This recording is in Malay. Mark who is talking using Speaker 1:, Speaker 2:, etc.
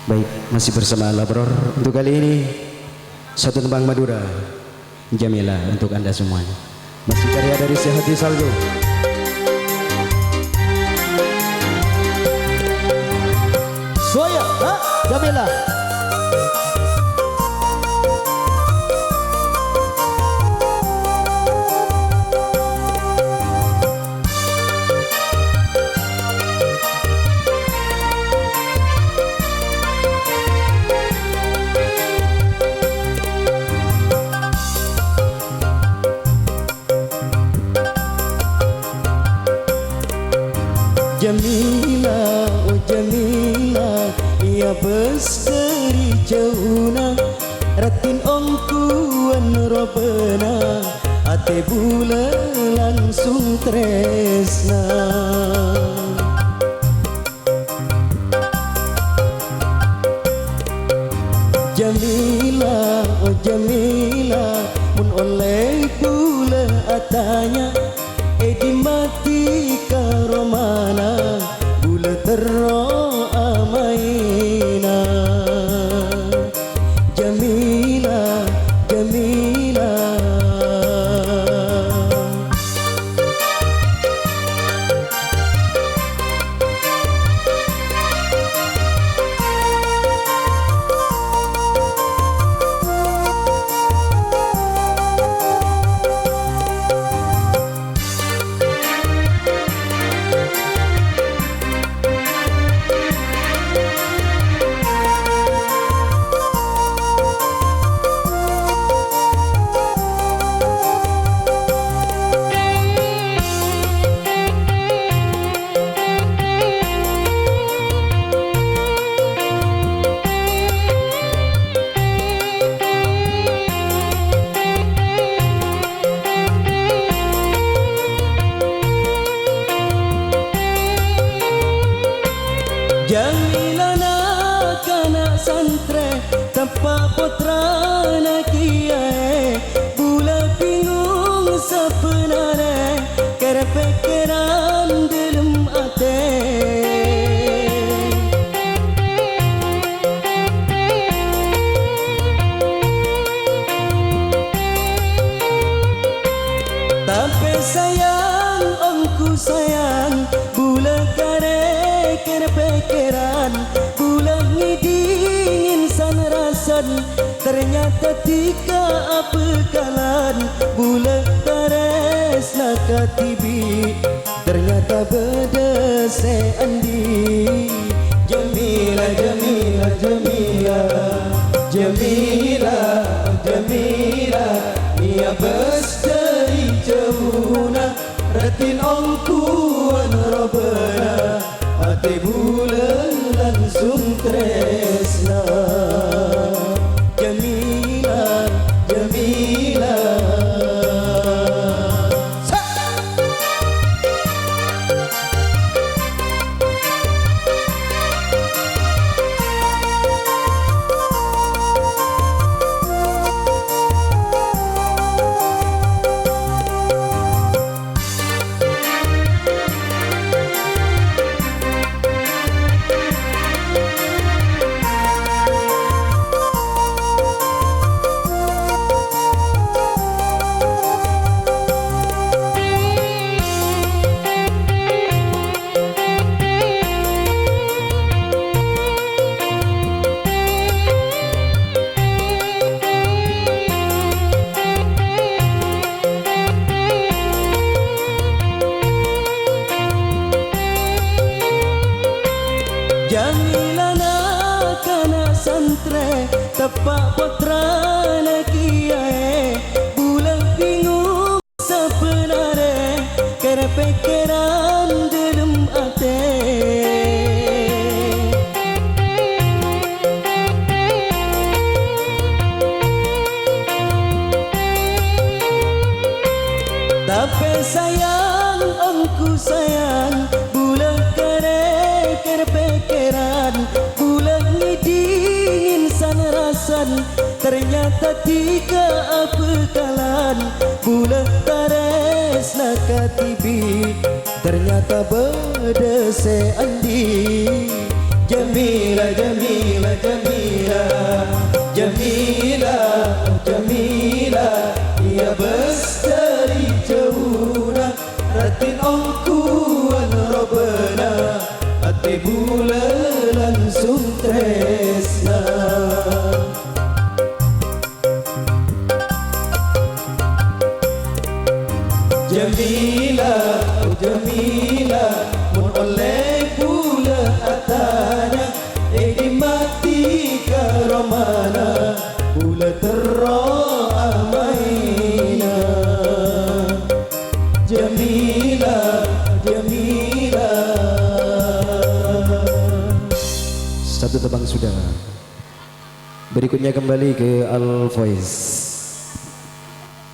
Speaker 1: Baik, masih bersama Labror. Untuk kali ini satu tembang Madura Jamila untuk Anda semuanya. Masih karya dari Sehati Saldo.
Speaker 2: Soya, Jamila.
Speaker 3: Jamila, oh Jamila, ia berseri jauhna, ratin ongkuan robena, ate bula langsung tresna. Jamila, oh Jamila, mun oleh bula atanya, edi mati karomana, bula terro amaina. Jamila, Jamila. Jamila nak anak santre, tanpa putra nak kiai, bula bingung sebenarnya, kera pikiran dalam hati. Tapi sayang, ongku sayang, bula kare kera pikiran, bula ngidingin san rasan, ternyata tika apa kalan, bula tares nak tibi, ternyata beda se andi. Jamila, Jamila, Jamila, Jamila, Jamila, ia berseri jauhna, ratin ongkuan robena, ate bulan langsung tresna. Jamila, Jamila. Jamila nak anak santre, tepak putra nak kiai, bula bingung sebenarnya, kera pikiran dalam hati. Tapi sayang, ongku sayang, bula kare kera pikiran, bula ngidingin san rasan, ternyata tika apa kalan, bula tares nak tibi, ternyata beda se andi. Jamila, Jamila, Jamila, Jamila, Jamila, ia bestari jauhna, ratin ongkuan robena, ati bula langsung tresna. Jamila, oh Jamila, mun oleh pula atanya, mati karomana, pula terro amaina. Jamila, Jamila.
Speaker 1: Satu tebang sudah. Berikutnya kembali ke Al Voice.